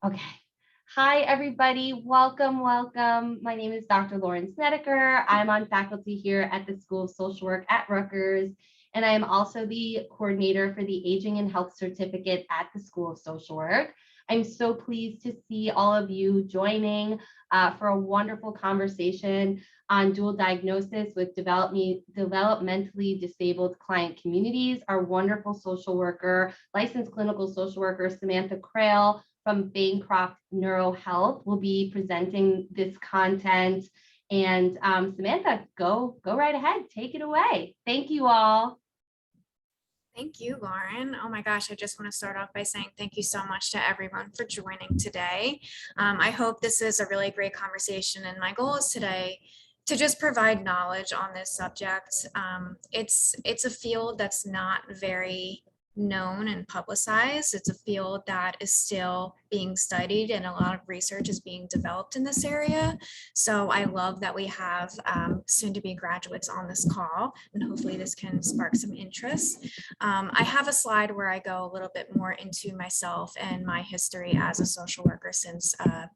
Okay. Hi, everybody. Welcome, welcome. My name is Dr. Lauren Snedeker. I'm on faculty here at the School of Social Work at Rutgers, and I am also the coordinator for the Aging and Health Certificate at the School of Social Work. I'm so pleased to see all of you joining for a wonderful conversation on dual diagnosis with developmentally disabled client communities. Our wonderful social worker, licensed clinical social worker, Samantha Crail, from Bancroft Neuro Health will be presenting this content. And Samantha, go right ahead. Take it away. Thank you all. Thank you, Lauren. Oh my gosh, I just want to start off by saying thank you so much to everyone for joining today. I hope this is a really great conversation, and my goal is today to just provide knowledge on this subject. It's a field that's not very known and publicized. It's a field that is still being studied, and a lot of research is being developed in this area. So I love that we have soon-to-be graduates on this call, and hopefully this can spark some interest. I have a slide where I go a little bit more into myself and my history as a social worker since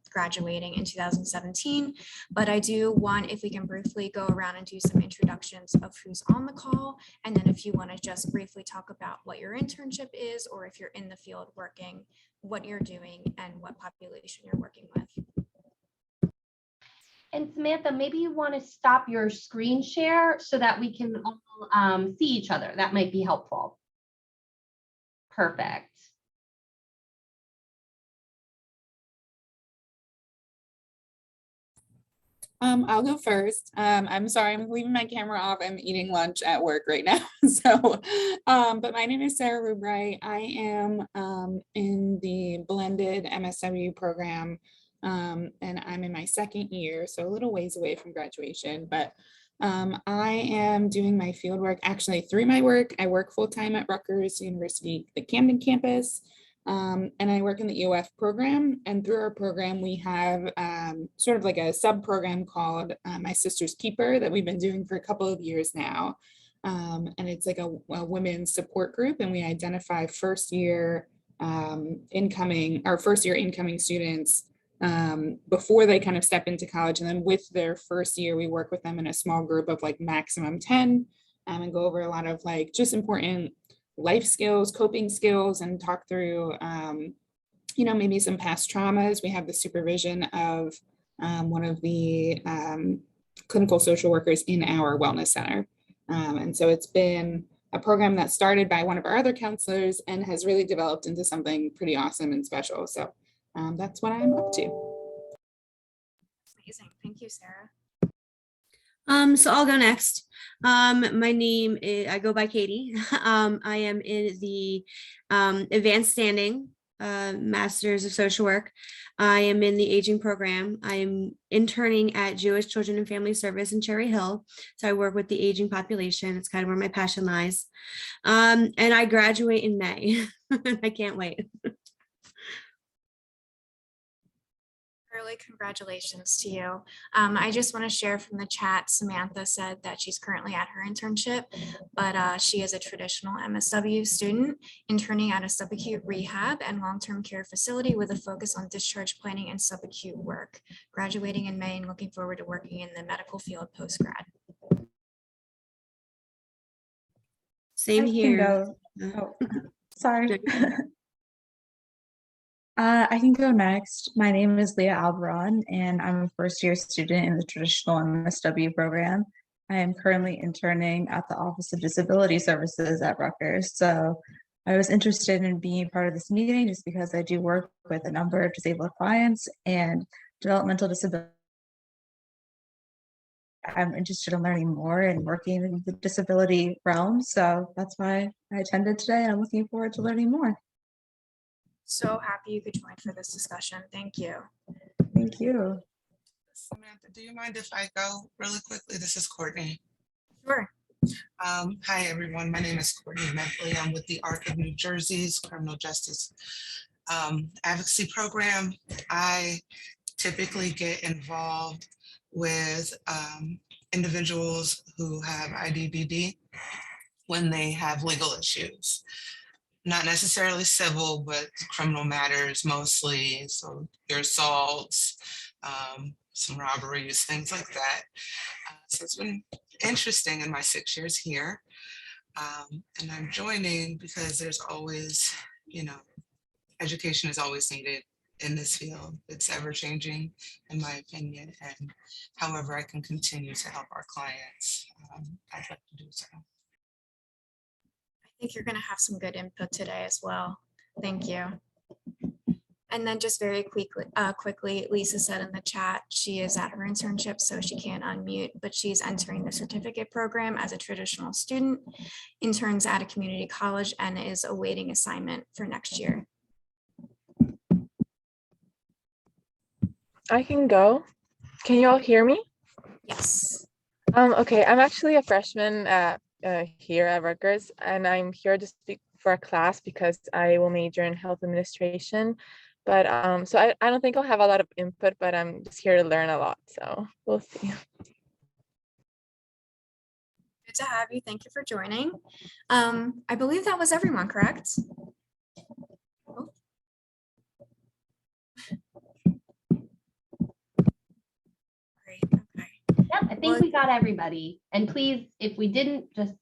graduating in 2017. But I do want, if we can briefly go around and do some introductions of who's on the call, and then if you want to just briefly talk about what your internship is, or if you're in the field working, what you're doing and what population you're working with. And Samantha, maybe you want to stop your screen share so that we can all see each other. That might be helpful. Perfect. I'll go first. I'm sorry, I'm leaving my camera off. I'm eating lunch at work right now. So, but my name is Sarah Rubright. I am in the blended MSW program, and I'm in my second year, so a little ways away from graduation. But I am doing my field work actually through my work. I work full-time at Rutgers University, the Camden campus. And I work in the EOF program, and through our program, we have sort of like a sub-program called My Sister's Keeper that we've been doing for a couple of years now. And it's like a women's support group, and we identify first year incoming students before they kind of step into college. And then with their first year, we work with them in a small group of like maximum 10 and go over a lot of like just important life skills, coping skills, and talk through, maybe some past traumas. We have the supervision of one of the clinical social workers in our wellness center. And so it's been a program that started by one of our other counselors and has really developed into something pretty awesome and special. So that's what I'm up to. Amazing. Thank you, Sarah. So I'll go next. My name is, I go by Katie. I am in the advanced standing Masters of Social Work. I am in the aging program. I am interning at Jewish Children and Family Service in Cherry Hill. So I work with the aging population. It's kind of where my passion lies. And I graduate in May. I can't wait. Early congratulations to you. I just want to share from the chat, Samantha said that she's currently at her internship, but she is a traditional MSW student interning at a subacute rehab and long-term care facility with a focus on discharge planning and subacute work, graduating in May and looking forward to working in the medical field post-grad. Same here. Oh, sorry. I can go next. My name is Leah Albaron, and I'm a first-year student in the traditional MSW program. I am currently interning at the Office of Disability Services at Rutgers. So I was interested in being part of this meeting just because I do work with a number of disabled clients and developmental disability. I'm interested in learning more and working in the disability realm. So that's why I attended today, and I'm looking forward to learning more. So happy you could join for this discussion. Thank you. Thank you. Samantha, do you mind if I go really quickly? This is Courtney. Sure. Hi, everyone. My name is Courtney Medley. I'm with the ARC of New Jersey's Criminal Justice Advocacy Program. I typically get involved with individuals who have IDBD when they have legal issues. not necessarily civil, but criminal matters mostly. So your assaults, some robberies, things like that. So it's been interesting in my 6 years here. And I'm joining because there's always, education is always needed in this field. It's ever changing, in my opinion. And however I can continue to help our clients, I'd like to do so. I think you're going to have some good input today as well. Thank you. And then just very quickly, Lisa said in the chat, she is at her internship, so she can't unmute, but she's entering the certificate program as a traditional student, interns at a community college, and is awaiting assignment for next year. I can go. Can you all hear me? Yes. Okay, I'm actually a freshman here at Rutgers, and I'm here to speak for a class because I will major in health administration. But so I don't think I'll have a lot of input, but I'm just here to learn a lot. So we'll see. Good to have you. Thank you for joining. I believe that was everyone, correct? Oh. Great. Okay. Yep, I think we got everybody. And please, if we didn't, just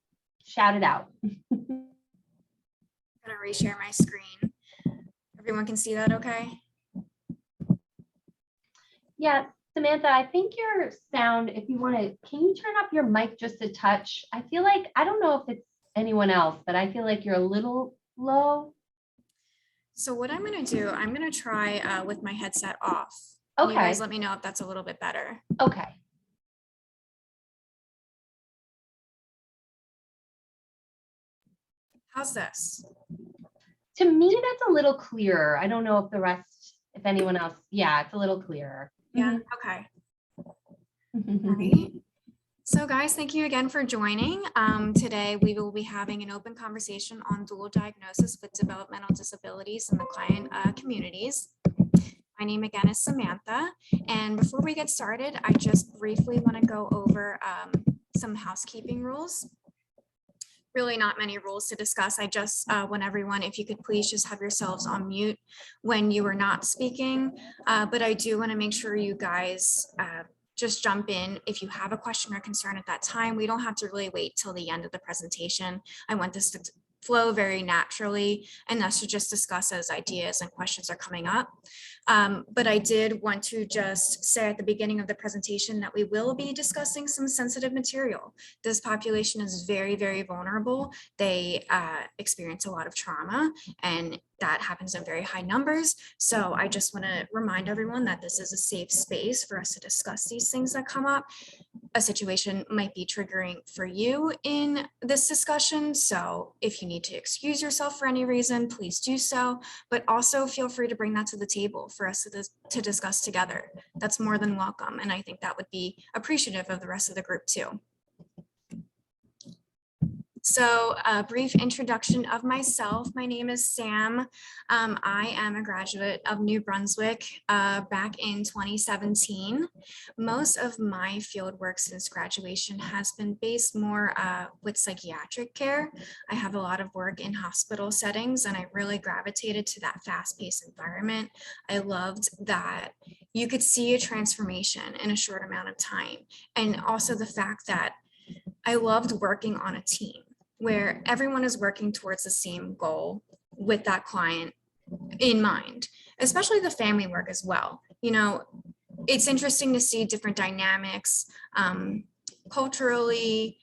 shout it out. I'm gonna reshare my screen. Everyone can see that okay? Yeah, Samantha, I think your sound, if you want to, can you turn up your mic just a touch? I feel like, I don't know if it's anyone else, but I feel like you're a little low. So what I'm gonna do, I'm gonna try with my headset off. Okay. You guys let me know if that's a little bit better. Okay. How's this? To me, that's a little clearer. I don't know if the rest, if anyone else, yeah, it's a little clearer. Yeah, okay. All right. So guys, thank you again for joining. Today, we will be having an open conversation on dual diagnosis with developmental disabilities in the client communities. My name again is Samantha. And before we get started, I just briefly want to go over some housekeeping rules. Really not many rules to discuss. I just want everyone, if you could please just have yourselves on mute when you are not speaking. But I do want to make sure you guys just jump in if you have a question or concern at that time. We don't have to really wait till the end of the presentation. I want this to flow very naturally and us to just discuss as ideas and questions are coming up. But I did want to just say at the beginning of the presentation that we will be discussing some sensitive material. This population is very, very vulnerable. They experience a lot of trauma, and that happens in very high numbers. So I just want to remind everyone that this is a safe space for us to discuss these things that come up. A situation might be triggering for you in this discussion. So if you need to excuse yourself for any reason, please do so, but also feel free to bring that to the table for us to discuss together. That's more than welcome. And I think that would be appreciative of the rest of the group too. So a brief introduction of myself. My name is Sam. I am a graduate of New Brunswick back in 2017. Most of my field work since graduation has been based more with psychiatric care. I have a lot of work in hospital settings, and I really gravitated to that fast-paced environment. I loved that you could see a transformation in a short amount of time. And also the fact that I loved working on a team where everyone is working towards the same goal with that client in mind, especially the family work as well. You know, it's interesting to see different dynamics culturally,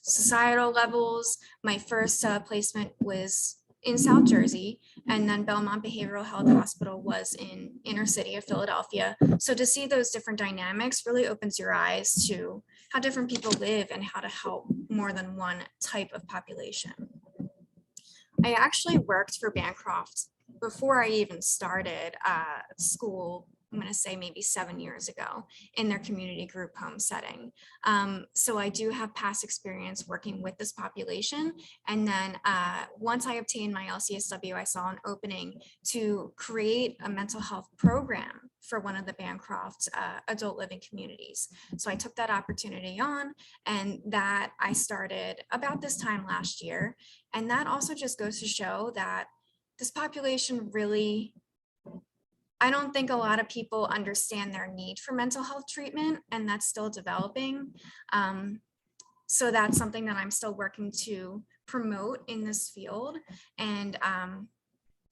societal levels. My first placement was in South Jersey, and then Belmont Behavioral Health Hospital was in inner city of Philadelphia. So to see those different dynamics really opens your eyes to how different people live and how to help more than one type of population. I actually worked for Bancroft before I even started school I'm going to say maybe 7 years ago in their community group home setting. So I do have past experience working with this population. And then once I obtained my LCSW, I saw an opening to create a mental health program for one of the Bancroft adult living communities. So I took that opportunity on, and that I started about this time last year. And that also just goes to show that this population really, I don't think a lot of people understand their need for mental health treatment, and that's still developing. So that's something that I'm still working to promote in this field, and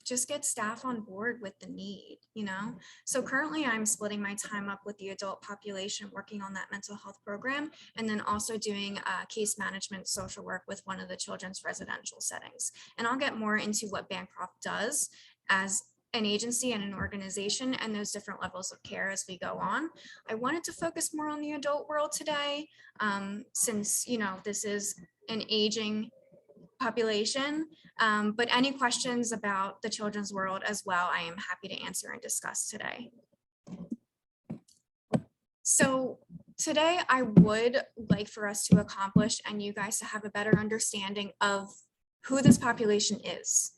just get staff on board with the need, you know? So currently I'm splitting my time up with the adult population, working on that mental health program, and then also doing case management social work with one of the children's residential settings. And I'll get more into what Bancroft does as an agency and an organization and those different levels of care as we go on. I wanted to focus more on the adult world today, since, you know, this is an aging population, but any questions about the children's world as well, I am happy to answer and discuss today. So today I would like for us to accomplish and you guys to have a better understanding of who this population is,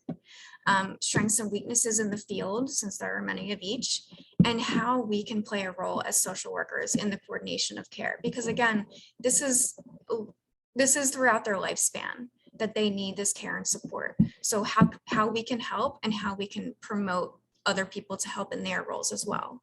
strengths and weaknesses in the field, since there are many of each, and how we can play a role as social workers in the coordination of care. Because again, this is throughout their lifespan that they need this care and support. So how we can help and how we can promote other people to help in their roles as well.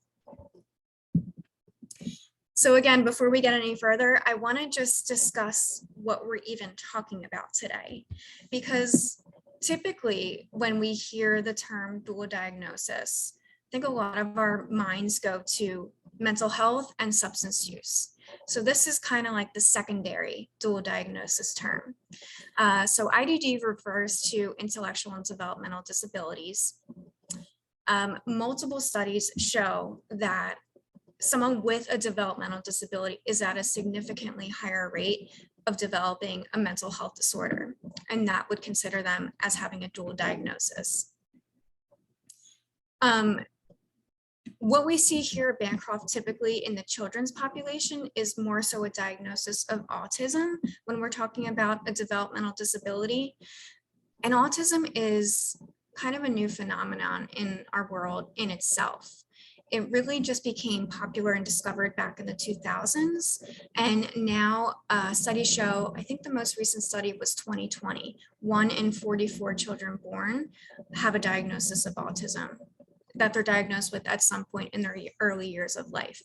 So again, before we get any further, I want to just discuss what we're even talking about today, because typically when we hear the term dual diagnosis, I think a lot of our minds go to mental health and substance use. So this is kind of like the secondary dual diagnosis term. So IDD refers to intellectual and developmental disabilities. Multiple studies show that someone with a developmental disability is at a significantly higher rate of developing a mental health disorder, and that would consider them as having a dual diagnosis. What we see here at Bancroft typically in the children's population is more so a diagnosis of autism when we're talking about a developmental disability. And autism is kind of a new phenomenon in our world in itself. It really just became popular and discovered back in the 2000s. And now studies show, I think the most recent study was 2020, 1 in 44 children born have a diagnosis of autism that they're diagnosed with at some point in their early years of life.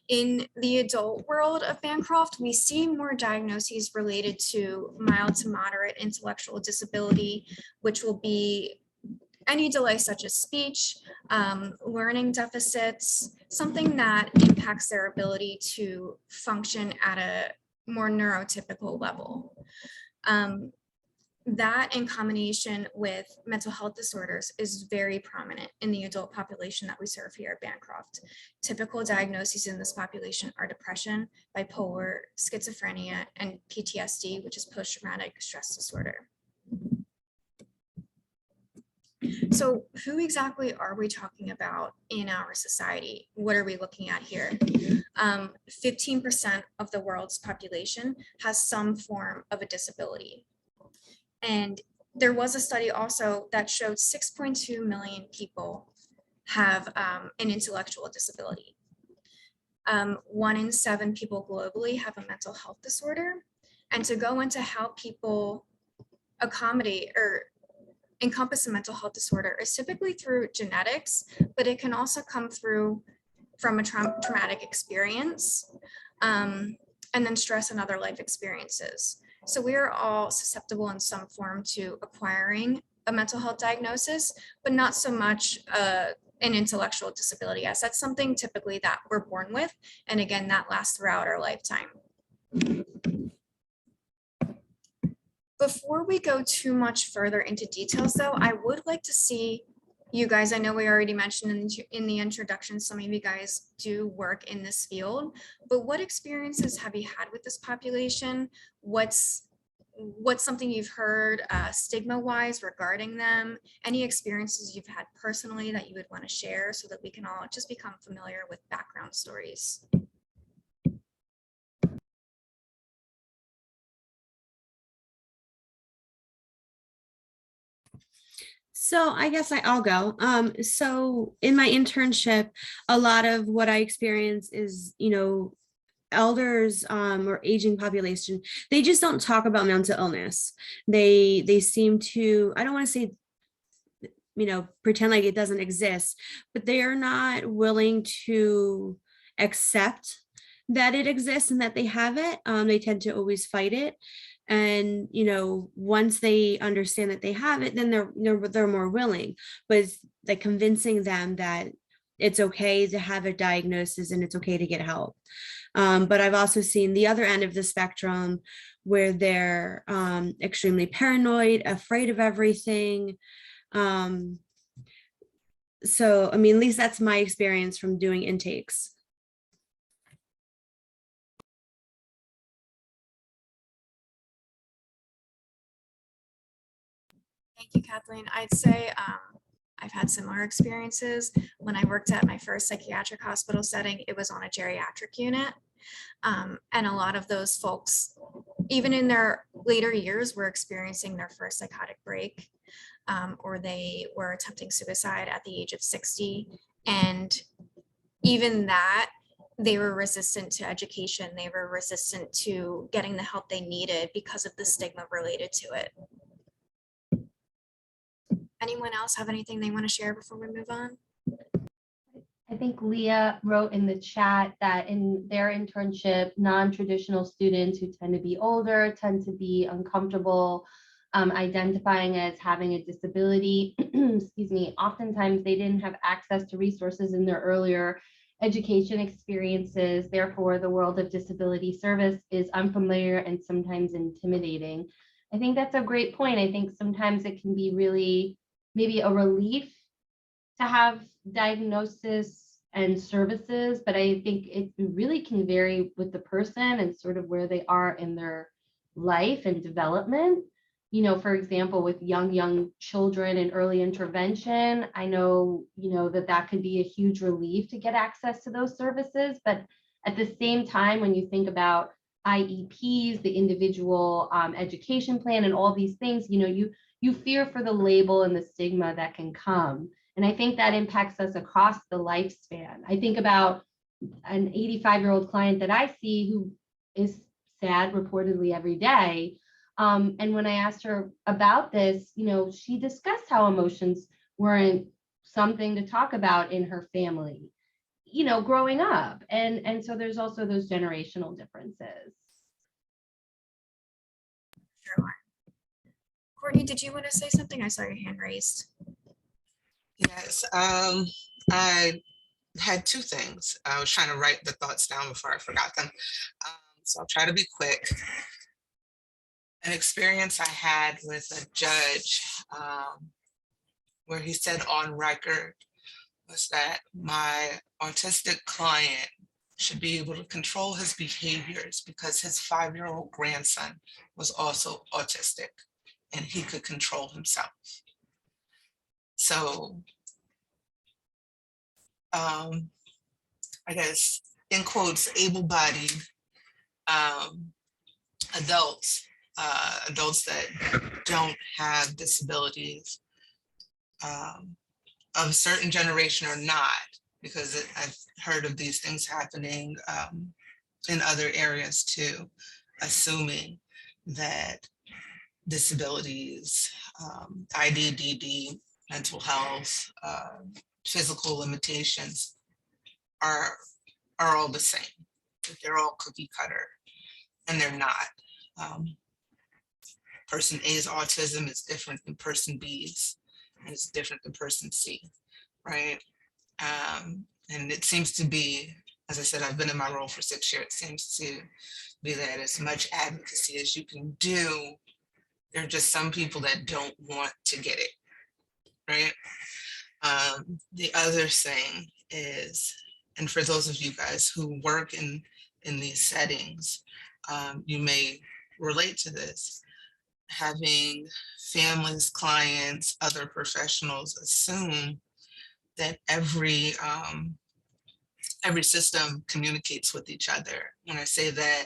In the adult world of Bancroft, we see more diagnoses related to mild to moderate intellectual disability, which will be any delay such as speech, learning deficits, something that impacts their ability to function at a more neurotypical level. That in combination with mental health disorders is very prominent in the adult population that we serve here at Bancroft. Typical diagnoses in this population are depression, bipolar, schizophrenia, and PTSD, which is post-traumatic stress disorder. So who exactly are we talking about in our society? What are we looking at here? 15% of the world's population has some form of a disability. And there was a study also that showed 6.2 million people have an intellectual disability. 1 in 7 people globally have a mental health disorder. And to go into how people accommodate or encompass a mental health disorder is typically through genetics, but it can also come through from a traumatic experience, and then stress and other life experiences. So we are all susceptible in some form to acquiring a mental health diagnosis, but not so much an intellectual disability, as that's something typically that we're born with. And again, that lasts throughout our lifetime. Before we go too much further into details though, I would like to see you guys, I know we already mentioned in the introduction, some of you guys do work in this field, but what experiences have you had with this population? What's what's something you've heard stigma wise regarding them, any experiences you've had personally that you would want to share so that we can all just become familiar with background stories. So I guess I'll go. So in my internship, a lot of what I experience is, elders or aging population, they just don't talk about mental illness. They seem to, I don't want to say, pretend like it doesn't exist, but they are not willing to accept that it exists and that they have it. They tend to always fight it. And once they understand that they have it, then they're more willing. But it's like convincing them that it's okay to have a diagnosis and it's okay to get help. But I've also seen the other end of the spectrum where they're extremely paranoid, afraid of everything. So, I mean, at least that's my experience from doing intakes. Thank you, Kathleen. I'd say I've had similar experiences. When I worked at my first psychiatric hospital setting, it was on a geriatric unit. And a lot of those folks, even in their later years, were experiencing their first psychotic break, or they were attempting suicide at the age of 60. And even that, they were resistant to education. They were resistant to getting the help they needed because of the stigma related to it. Anyone else have anything they want to share before we move on? I think Leah wrote in the chat that in their internship, non-traditional students who tend to be older tend to be uncomfortable identifying as having a disability. Excuse me. Oftentimes they didn't have access to resources in their earlier education experiences. Therefore, the world of disability service is unfamiliar and sometimes intimidating. I think that's a great point. I think sometimes it can be really maybe a relief to have diagnosis and services, but I think it really can vary with the person and sort of where they are in their life and development. For example, with young children and early intervention, I know, that could be a huge relief to get access to those services. But at the same time, when you think about IEPs, the individual education plan and all these things, you fear for the label and the stigma that can come. And I think that impacts us across the lifespan. I think about an 85-year-old client that I see who is sad reportedly every day. And when I asked her about this, she discussed how emotions weren't something to talk about in her family, growing up. And so there's also those generational differences. Sure. Courtney, did you want to say something? I saw your hand raised. Yes, I had two things. I was trying to write the thoughts down before I forgot them. So I'll try to be quick. An experience I had with a judge where he said on record was that my autistic client should be able to control his behaviors because his 5-year-old grandson was also autistic and he could control himself. So I guess in quotes, able-bodied adults that don't have disabilities of a certain generation or not, because I've heard of these things happening in other areas too, assuming that disabilities, IDDD, mental health, physical limitations are all the same, that they're all cookie cutter, and they're not. Person A's autism is different than person B's, and it's different than person C, right? And it seems to be, as I said, I've been in my role for 6 years, it seems to be that as much advocacy as you can do, there are just some people that don't want to get it, right? The other thing is, and for those of you guys who work in these settings, you may relate to this. having families, clients, other professionals assume that every system communicates with each other. When I say that,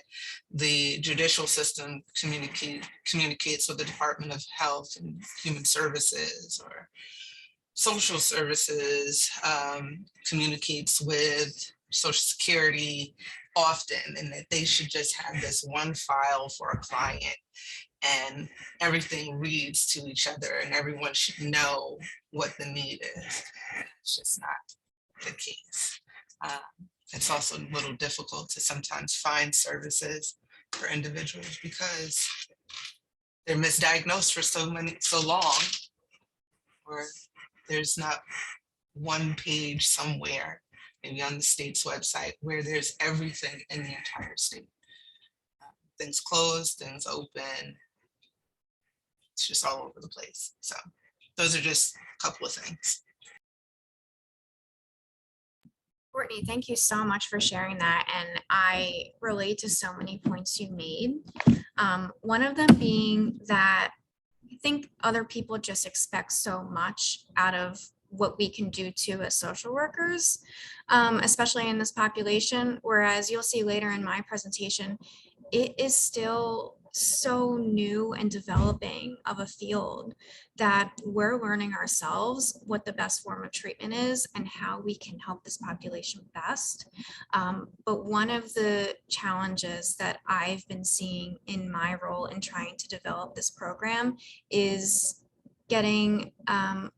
the judicial system communicates with the Department of Health and Human Services, or social services communicates with Social Security often, and that they should just have this one file for a client and everything reads to each other and everyone should know what the need is. It's just not the case. It's also a little difficult to sometimes find services for individuals because they're misdiagnosed for so long, or there's not one page somewhere, maybe on the state's website, where there's everything in the entire state. Things closed, things open. It's just all over the place. So those are just a couple of things. Courtney, thank you so much for sharing that. And I relate to so many points you made. One of them being that I think other people just expect so much out of what we can do too as social workers, especially in this population. Whereas you'll see later in my presentation, it is still so new and developing of a field that we're learning ourselves what the best form of treatment is and how we can help this population best. But one of the challenges that I've been seeing in my role in trying to develop this program is getting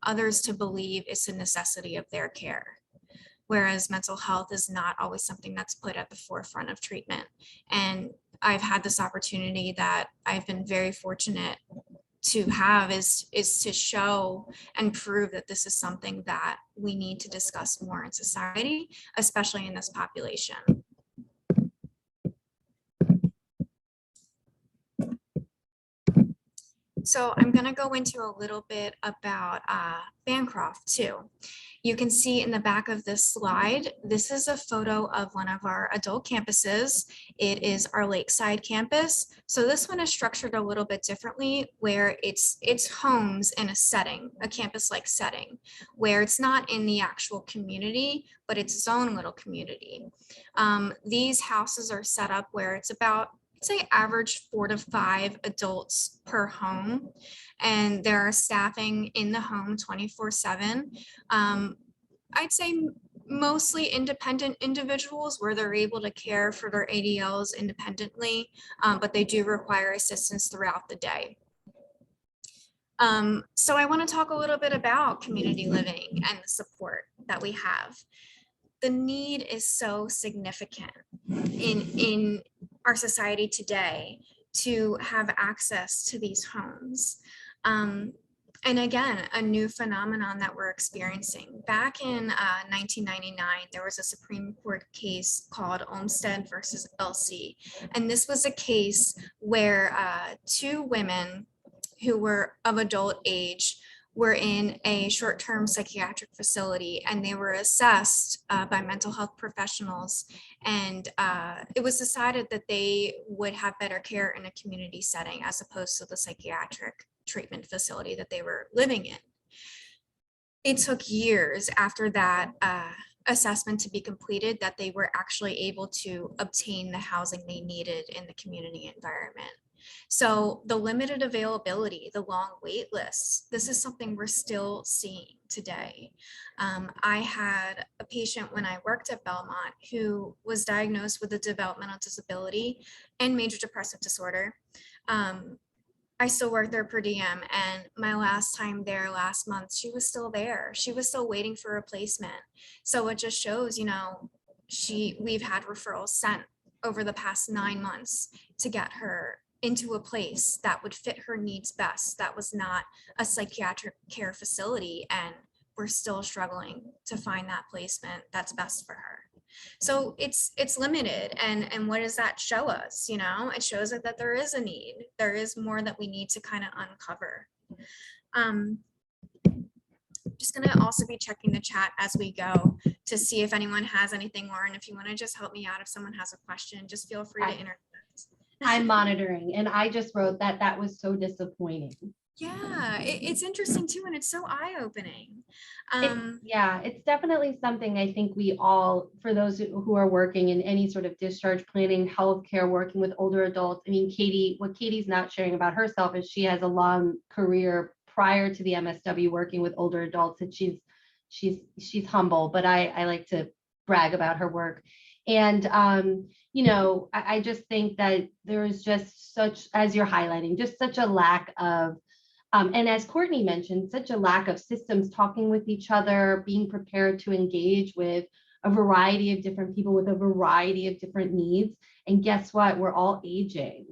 others to believe it's a necessity of their care. Whereas mental health is not always something that's put at the forefront of treatment. And I've had this opportunity that I've been very fortunate to have is to show and prove that this is something that we need to discuss more in society, especially in this population. So I'm going to go into a little bit about Bancroft too. You can see in the back of this slide, this is a photo of one of our adult campuses. It is our Lakeside campus. So this one is structured a little bit differently, where it's homes in a setting, a campus-like setting, where it's not in the actual community, but it's its own little community. These houses are set up where it's about, say, average 4 to 5 adults per home, and there are staffing in the home 24/7. I'd say mostly independent individuals where they're able to care for their ADLs independently, but they do require assistance throughout the day. So I want to talk a little bit about community living and the support that we have. The need is so significant in our society today to have access to these homes. And again, a new phenomenon that we're experiencing. Back in 1999, there was a Supreme Court case called Olmstead versus LC. And this was a case where 2 women who were of adult age were in a short-term psychiatric facility, and they were assessed by mental health professionals. And it was decided that they would have better care in a community setting as opposed to the psychiatric treatment facility that they were living in. It took years after that assessment to be completed that they were actually able to obtain the housing they needed in the community environment. So the limited availability, the long wait lists, this is something we're still seeing today. I had a patient when I worked at Belmont who was diagnosed with a developmental disability and major depressive disorder. I still work there per diem, and my last time there last month, she was still there. She was still waiting for replacement. So it just shows, you know, we've had referrals sent over the past 9 months to get her into a place that would fit her needs best. That was not a psychiatric care facility, and we're still struggling to find that placement that's best for her. So it's limited, and what does that show us? You know, it shows us that there is a need. There is more that we need to kind of uncover. Just going to also be checking the chat as we go to see if anyone has anything. Lauren, if you want to just help me out, if someone has a question, just feel free to interject. I'm monitoring. And I just wrote that that was so disappointing. Yeah, it's interesting too, and it's so eye-opening. Yeah, it's definitely something I think we all, for those who are working in any sort of discharge planning, healthcare, working with older adults. I mean, what Katie's not sharing about herself is she has a long career prior to the MSW working with older adults, and she's humble, but I like to brag about her work. And I just think that there is just such, as you're highlighting, just such a lack of and as Courtney mentioned, such a lack of systems talking with each other, being prepared to engage with a variety of different people with a variety of different needs. And guess what? We're all aging.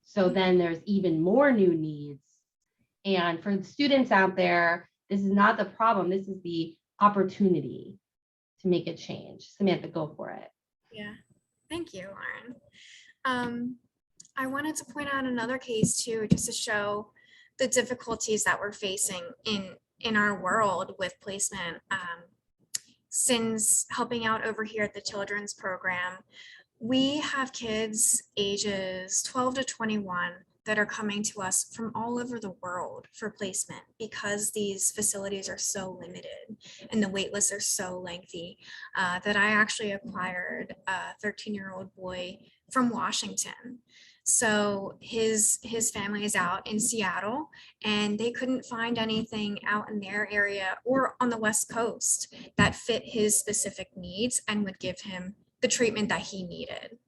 So then there's even more new needs. And for the students out there, this is not the problem. This is the opportunity to make a change. Samantha, go for it. Yeah, thank you, Lauren. I wanted to point out another case too, just to show the difficulties that we're facing in our world with placement. Since helping out over here at the children's program, we have kids ages 12 to 21 that are coming to us from all over the world for placement because these facilities are so limited and the wait lists are so lengthy, that I actually acquired a 13-year-old boy from Washington. So his family is out in Seattle, and they couldn't find anything out in their area or on the West Coast that fit his specific needs and would give him the treatment that he needed,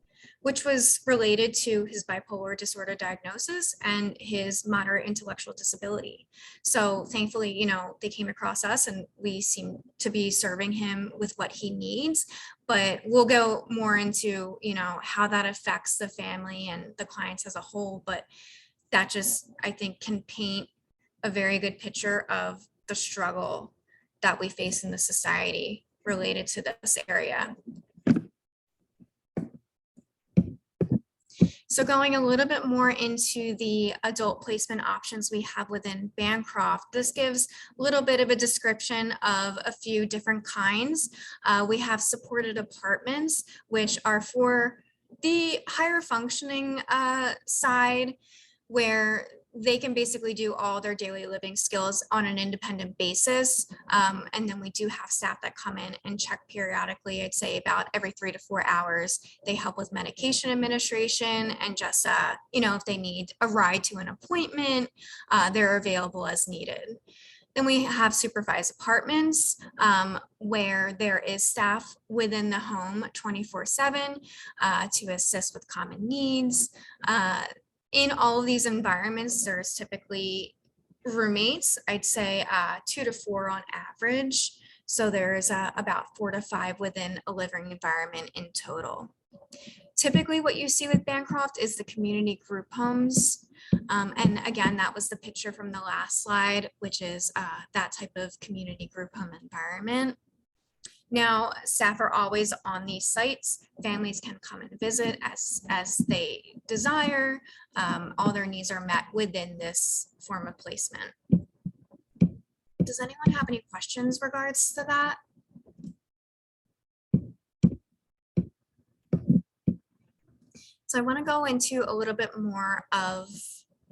which was related to his bipolar disorder diagnosis and his moderate intellectual disability. So thankfully, they came across us and we seem to be serving him with what he needs, but we'll go more into, how that affects the family and the clients as a whole. But that just, I think, can paint a very good picture of the struggle that we face in the society related to this area. So going a little bit more into the adult placement options we have within Bancroft, this gives a little bit of a description of a few different kinds. We have supported apartments, which are for the higher functioning side, where they can basically do all their daily living skills on an independent basis. And then we do have staff that come in and check periodically. I'd say about every 3 to 4 hours. They help with medication administration and just, if they need a ride to an appointment, they're available as needed. Then we have supervised apartments, where there is staff within the home 24/7 to assist with common needs. In all of these environments, there's typically roommates, I'd say 2 to 4 on average. So there's about 4 to 5 within a living environment in total. Typically what you see with Bancroft is the community group homes. And again, that was the picture from the last slide, which is that type of community group home environment. Now, staff are always on these sites. Families can come and visit as they desire. All their needs are met within this form of placement. Does anyone have any questions regards to that? So I want to go into a little bit more of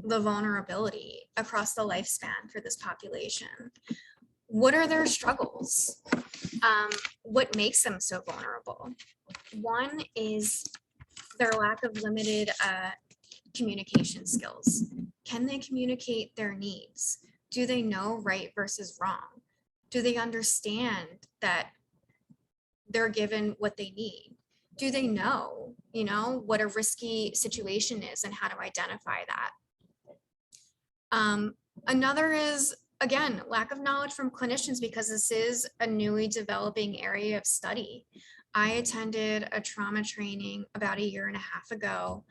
the vulnerability across the lifespan for this population. What are their struggles? What makes them so vulnerable? One is their lack of limited communication skills. Can they communicate their needs? Do they know right versus wrong? Do they understand that they're given what they need? Do they know, what a risky situation is and how to identify that? Another is, again, lack of knowledge from clinicians, because this is a newly developing area of study. I attended a trauma training about 1.5 years ago,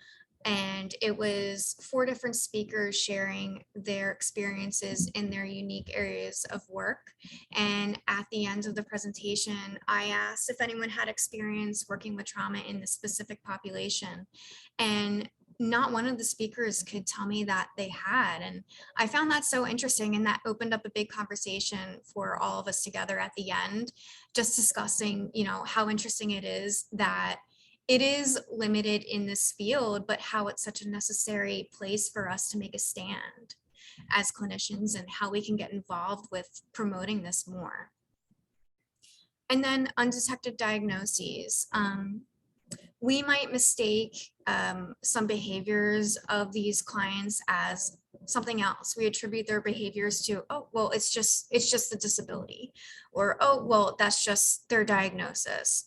and it was 4 different speakers sharing their experiences in their unique areas of work. And at the end of the presentation, I asked if anyone had experience working with trauma in the specific population. And not one of the speakers could tell me that they had. And I found that so interesting. And that opened up a big conversation for all of us together at the end, just discussing, how interesting it is that it is limited in this field, but how it's such a necessary place for us to make a stand as clinicians and how we can get involved with promoting this more. And then undetected diagnoses. We might mistake some behaviors of these clients as something else. We attribute their behaviors to, oh, well, it's just a disability, or, oh, well, that's just their diagnosis,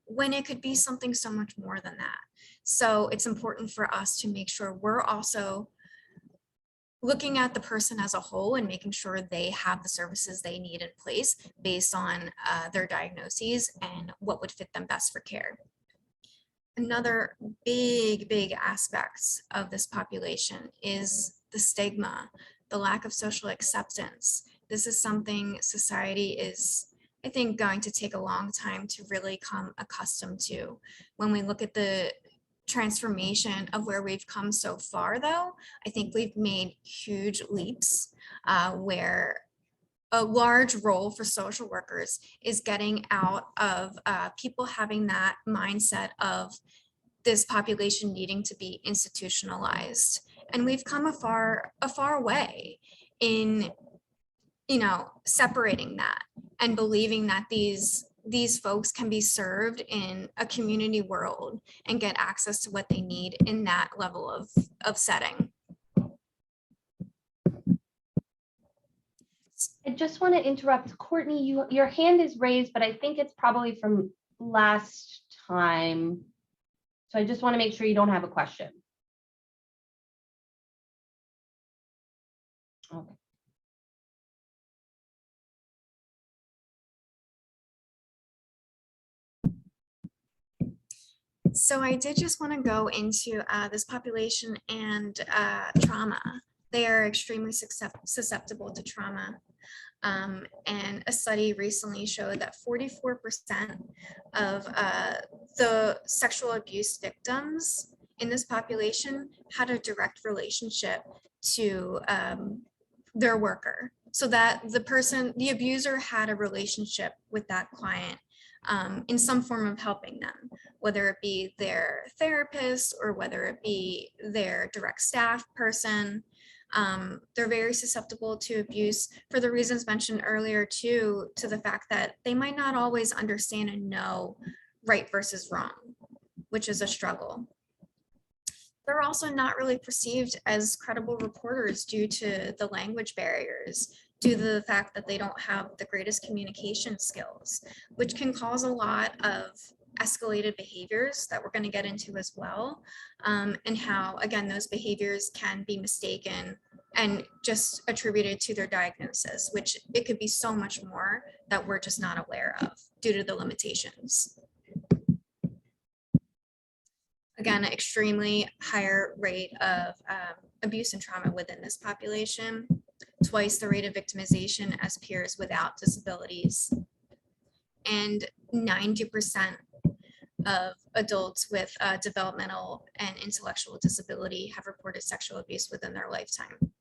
when it could be something so much more than that. So it's important for us to make sure we're also looking at the person as a whole and making sure they have the services they need in place based on their diagnoses and what would fit them best for care. Another big aspect of this population is the stigma, the lack of social acceptance. This is something society is, I think, going to take a long time to really come accustomed to. When we look at the transformation of where we've come so far, though, I think we've made huge leaps where a large role for social workers is getting out of people having that mindset of this population needing to be institutionalized. And we've come a far way in, separating that and believing that these folks can be served in a community world and get access to what they need in that level of setting. I just want to interrupt. Courtney, your hand is raised, but I think it's probably from last time. So I just want to make sure you don't have a question. Okay. So I did just want to go into this population and trauma. They are extremely susceptible to trauma. And a study recently showed that 44% of the sexual abuse victims in this population had a direct relationship to their worker. So that the abuser had a relationship with that client in some form of helping them, whether it be their therapist or whether it be their direct staff person. They're very susceptible to abuse for the reasons mentioned earlier too, to the fact that they might not always understand and know right versus wrong, which is a struggle. They're also not really perceived as credible reporters due to the language barriers, due to the fact that they don't have the greatest communication skills, which can cause a lot of escalated behaviors that we're going to get into as well, and how, again, those behaviors can be mistaken and just attributed to their diagnosis, which it could be so much more that we're just not aware of due to the limitations. Again, an extremely higher rate of abuse and trauma within this population, twice the rate of victimization as peers without disabilities, and 90% of adults with developmental and intellectual disability have reported sexual abuse within their lifetime.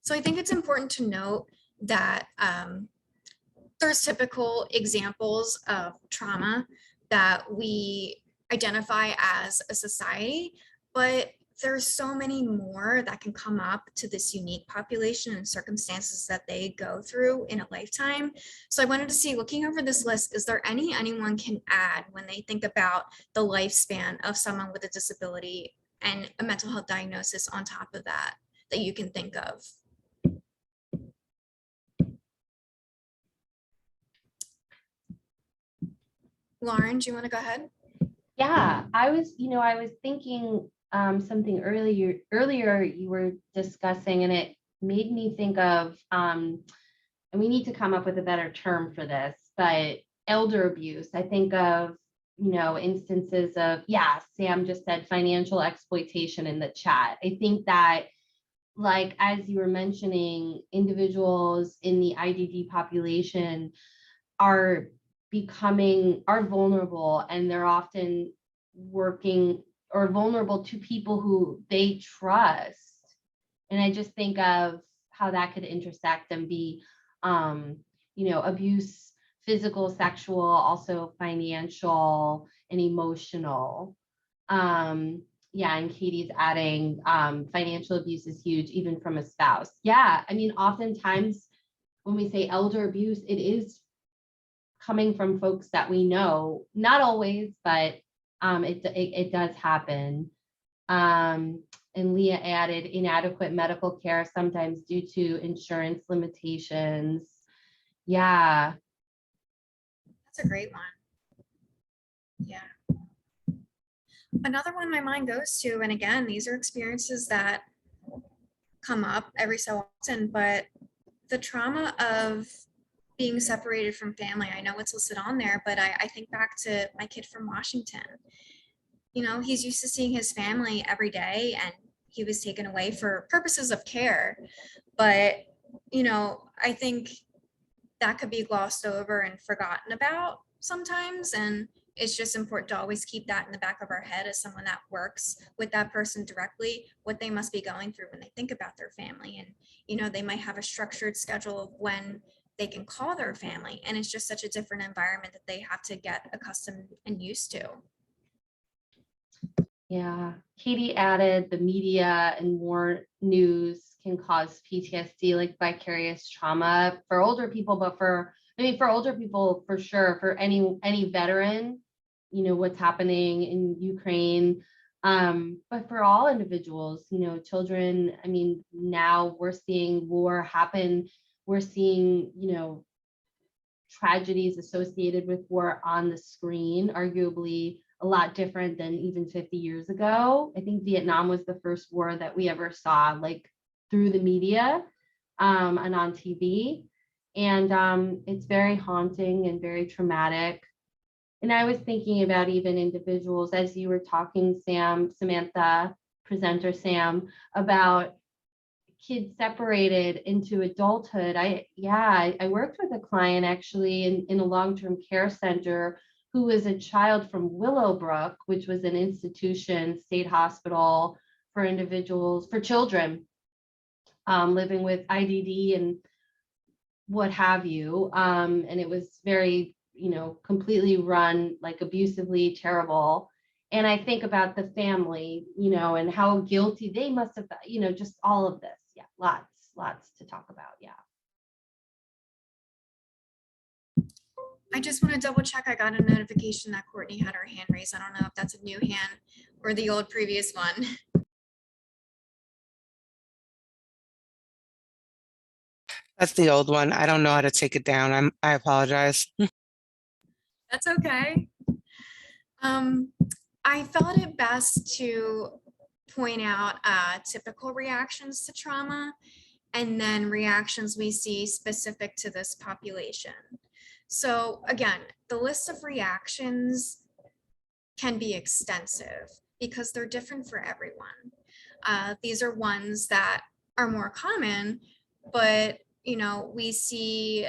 So I think it's important to note that there's typical examples of trauma that we identify as a society, but there's so many more that can come up to this unique population and circumstances that they go through in a lifetime. So I wanted to see, looking over this list, is there anyone can add when they think about the lifespan of someone with a disability and a mental health diagnosis on top of that, that you can think of? Lauren, do you want to go ahead? Yeah, I was thinking something earlier you were discussing, and it made me think of, and we need to come up with a better term for this, but elder abuse. I think of, instances of, yeah, Sam just said financial exploitation in the chat. I think that, like, as you were mentioning, individuals in the IDD population are vulnerable, and they're often working or vulnerable to people who they trust. And I just think of how that could intersect and be, abuse physical, sexual, also financial and emotional. Yeah, and Katie's adding financial abuse is huge, even from a spouse. Yeah, I mean, oftentimes when we say elder abuse, it is coming from folks that we know, not always, but it does happen. And Leah added inadequate medical care, sometimes due to insurance limitations. Yeah. That's a great one. Yeah. Another one my mind goes to, and again, these are experiences that come up every so often, but the trauma of being separated from family. I know it's listed on there, but I think back to my kid from Washington. You know, he's used to seeing his family every day, and he was taken away for purposes of care. But, you know, I think that could be glossed over and forgotten about sometimes. And it's just important to always keep that in the back of our head as someone that works with that person directly, what they must be going through when they think about their family. And, you know, they might have a structured schedule of when they can call their family. And it's just such a different environment that they have to get accustomed and used to. Yeah. Katie added the media and more news can cause PTSD, like vicarious trauma for older people, but for older people, for sure, for any veteran, you know, what's happening in Ukraine. But for all individuals, you know, children, I mean, now we're seeing war happen. We're seeing, you know, tragedies associated with war on the screen, arguably a lot different than even 50 years ago. I think Vietnam was the first war that we ever saw, like through the media and on TV. And it's very haunting and very traumatic. And I was thinking about even individuals, as you were talking, Samantha, presenter Sam, about kids separated into adulthood. I worked with a client actually in a long-term care center who was a child from Willowbrook, which was an institution, state hospital for individuals, for children living with IDD and what have you. And it was very, you know, completely run like abusively, terrible. And I think about the family, you know, and how guilty they must have, you know, just all of this. Yeah, lots to talk about. Yeah. I just want to double check. I got a notification that Courtney had her hand raised. I don't know if that's a new hand or the old previous one. That's the old one. I don't know how to take it down. I apologize. That's okay. I felt it best to point out typical reactions to trauma and then reactions we see specific to this population. So again, the list of reactions can be extensive because they're different for everyone. These are ones that are more common, but you know, we see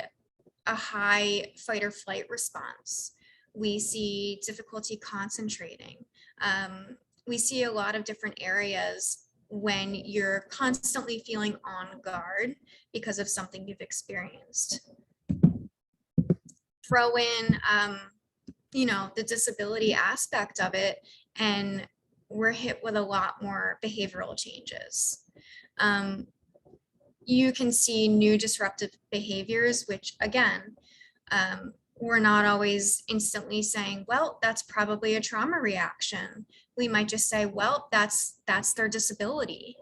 a high fight or flight response. We see difficulty concentrating. We see a lot of different areas when you're constantly feeling on guard because of something you've experienced. Throw in, you know, the disability aspect of it, and we're hit with a lot more behavioral changes. You can see new disruptive behaviors, which again, we're not always instantly saying, well, that's probably a trauma reaction. We might just say, well, that's their disability.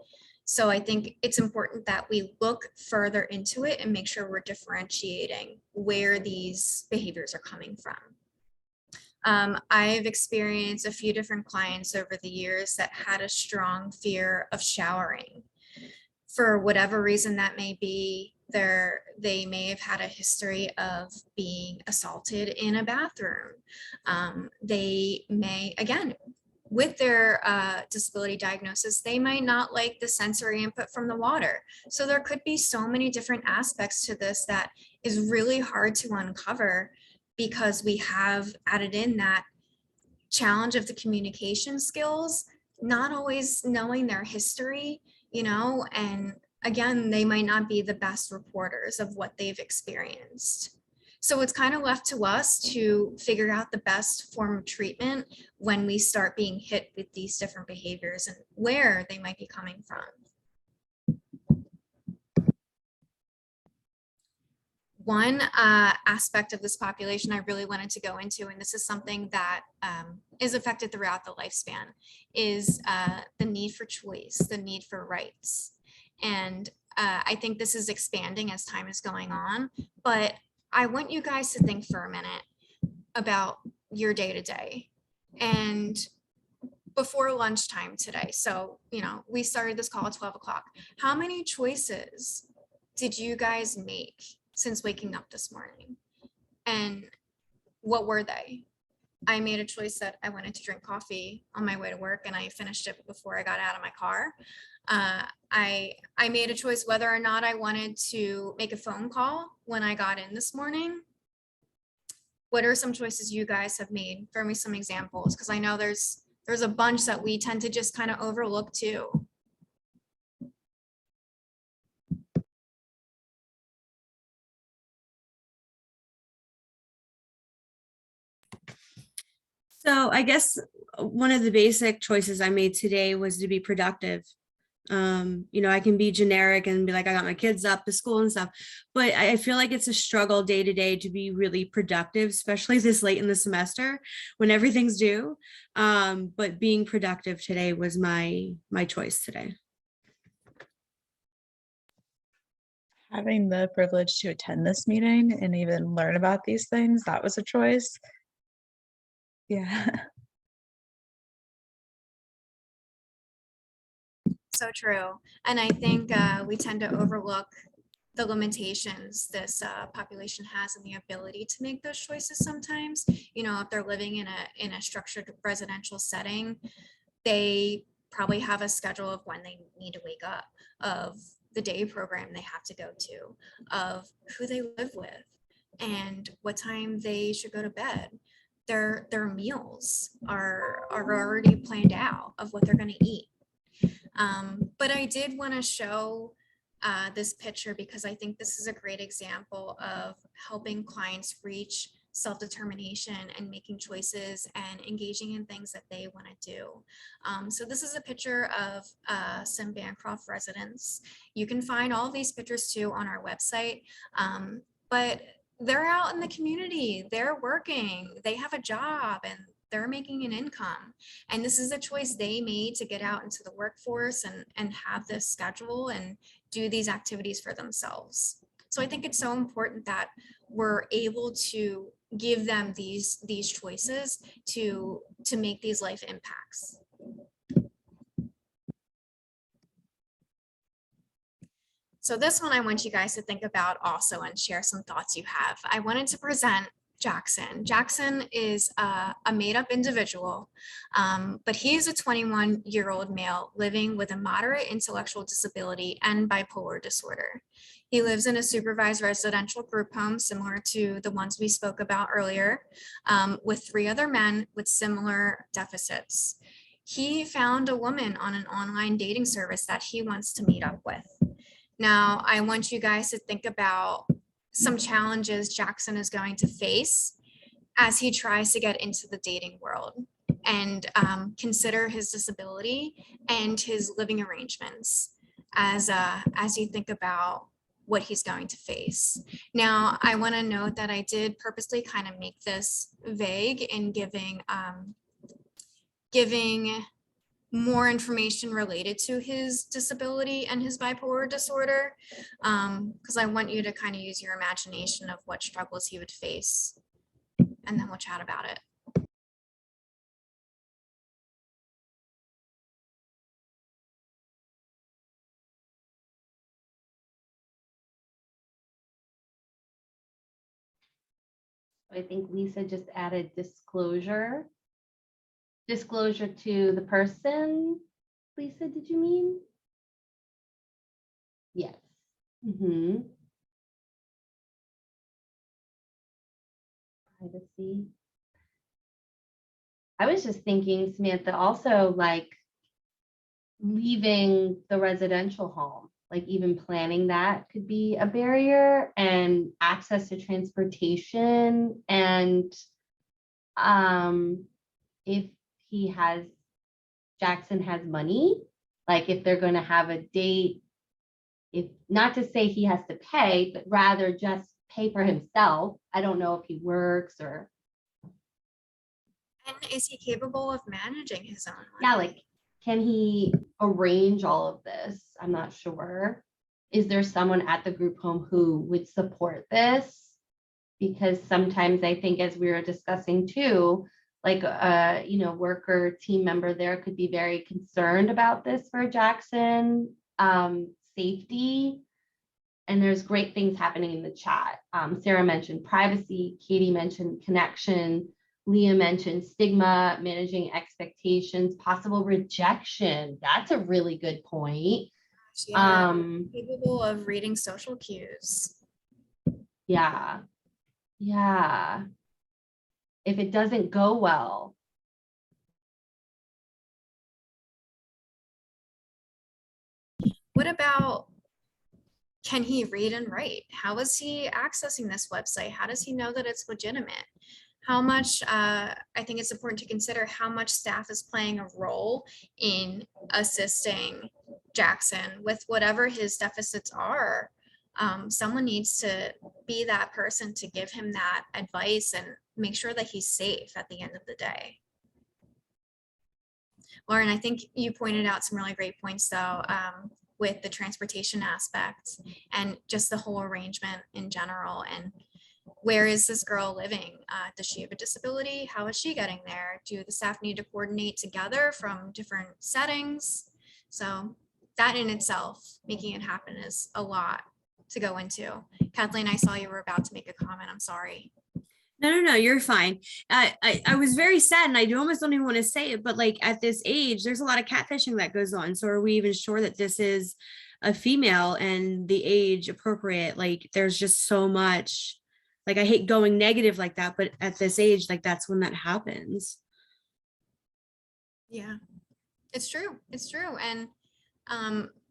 So I think it's important that we look further into it and make sure we're differentiating where these behaviors are coming from. I've experienced a few different clients over the years that had a strong fear of showering. For whatever reason that may be, they may have had a history of being assaulted in a bathroom. They may, again, with their disability diagnosis, they might not like the sensory input from the water. So there could be so many different aspects to this that is really hard to uncover because we have added in that challenge of the communication skills, not always knowing their history, you know, and again, they might not be the best reporters of what they've experienced. So it's kind of left to us to figure out the best form of treatment when we start being hit with these different behaviors and where they might be coming from. One aspect of this population I really wanted to go into, and this is something that is affected throughout the lifespan, is the need for choice, the need for rights. And I think this is expanding as time is going on, but I want you guys to think for a minute about your day to day. And before lunchtime today, so, you know, we started this call at 12 o'clock. How many choices did you guys make since waking up this morning? And what were they? I made a choice that I wanted to drink coffee on my way to work, and I finished it before I got out of my car. I made a choice whether or not I wanted to make a phone call when I got in this morning. What are some choices you guys have made? Throw me some examples, because I know there's a bunch that we tend to just kind of overlook too. So I guess one of the basic choices I made today was to be productive. You know, I can be generic and be like, I got my kids up to school and stuff, but I feel like it's a struggle day to day to be really productive, especially this late in the semester when everything's due. But being productive today was my choice today. Having the privilege to attend this meeting and even learn about these things, that was a choice. Yeah. So true. And I think we tend to overlook the limitations this population has and the ability to make those choices sometimes. You know, if they're living in a structured residential setting, they probably have a schedule of when they need to wake up, of the day program they have to go to, of who they live with, and what time they should go to bed. Their meals are already planned out of what they're going to eat. But I did want to show this picture because I think this is a great example of helping clients reach self-determination and making choices and engaging in things that they want to do. So this is a picture of some Bancroft residents. You can find all of these pictures too on our website, but they're out in the community, they're working, they have a job, and they're making an income. And this is a choice they made to get out into the workforce and have this schedule and do these activities for themselves. So I think it's so important that we're able to give them these choices to make these life impacts. So this one I want you guys to think about also and share some thoughts you have. I wanted to present Jackson. Jackson is a made-up individual, but he is a 21-year-old male living with a moderate intellectual disability and bipolar disorder. He lives in a supervised residential group home similar to the ones we spoke about earlier, with 3 other men with similar deficits. He found a woman on an online dating service that he wants to meet up with. Now, I want you guys to think about some challenges Jackson is going to face as he tries to get into the dating world, and consider his disability and his living arrangements as you think about what he's going to face. Now, I want to note that I did purposely kind of make this vague in giving more information related to his disability and his bipolar disorder, because I want you to kind of use your imagination of what struggles he would face, and then we'll chat about it. I think Lisa just added disclosure. Disclosure to the person. Lisa, did you mean? Yes. Privacy. I was just thinking, Samantha, also like leaving the residential home. like even planning that could be a barrier, and access to transportation. And if Jackson has money, like if they're going to have a date, if not to say he has to pay, but rather just pay for himself. I don't know if he works or. And is he capable of managing his own money? Yeah, like, can he arrange all of this? I'm not sure. Is there someone at the group home who would support this? Because sometimes I think, as we were discussing too, like worker team member there could be very concerned about this for Jackson safety. And there's great things happening in the chat. Sarah mentioned privacy, Katie mentioned connection, Leah mentioned stigma, managing expectations, possible rejection. That's a really good point. Yeah, capable of reading social cues. Yeah. If it doesn't go well. What about, can he read and write? How is he accessing this website? How does he know that it's legitimate? How much, I think it's important to consider how much staff is playing a role in assisting Jackson with whatever his deficits are. Someone needs to be that person to give him that advice and make sure that he's safe at the end of the day. Lauren, I think you pointed out some really great points though, with the transportation aspect and just the whole arrangement in general. And where is this girl living? Does she have a disability? How is she getting there? Do the staff need to coordinate together from different settings? So that in itself, making it happen is a lot to go into. Kathleen, I saw you were about to make a comment. I'm sorry. No, you're fine. I was very sad, and I almost don't even want to say it, but like at this age, there's a lot of catfishing that goes on. So are we even sure that this is a female and the age appropriate? Like there's just so much, like I hate going negative like that, but at this age, like that's when that happens. Yeah, it's true. It's true. And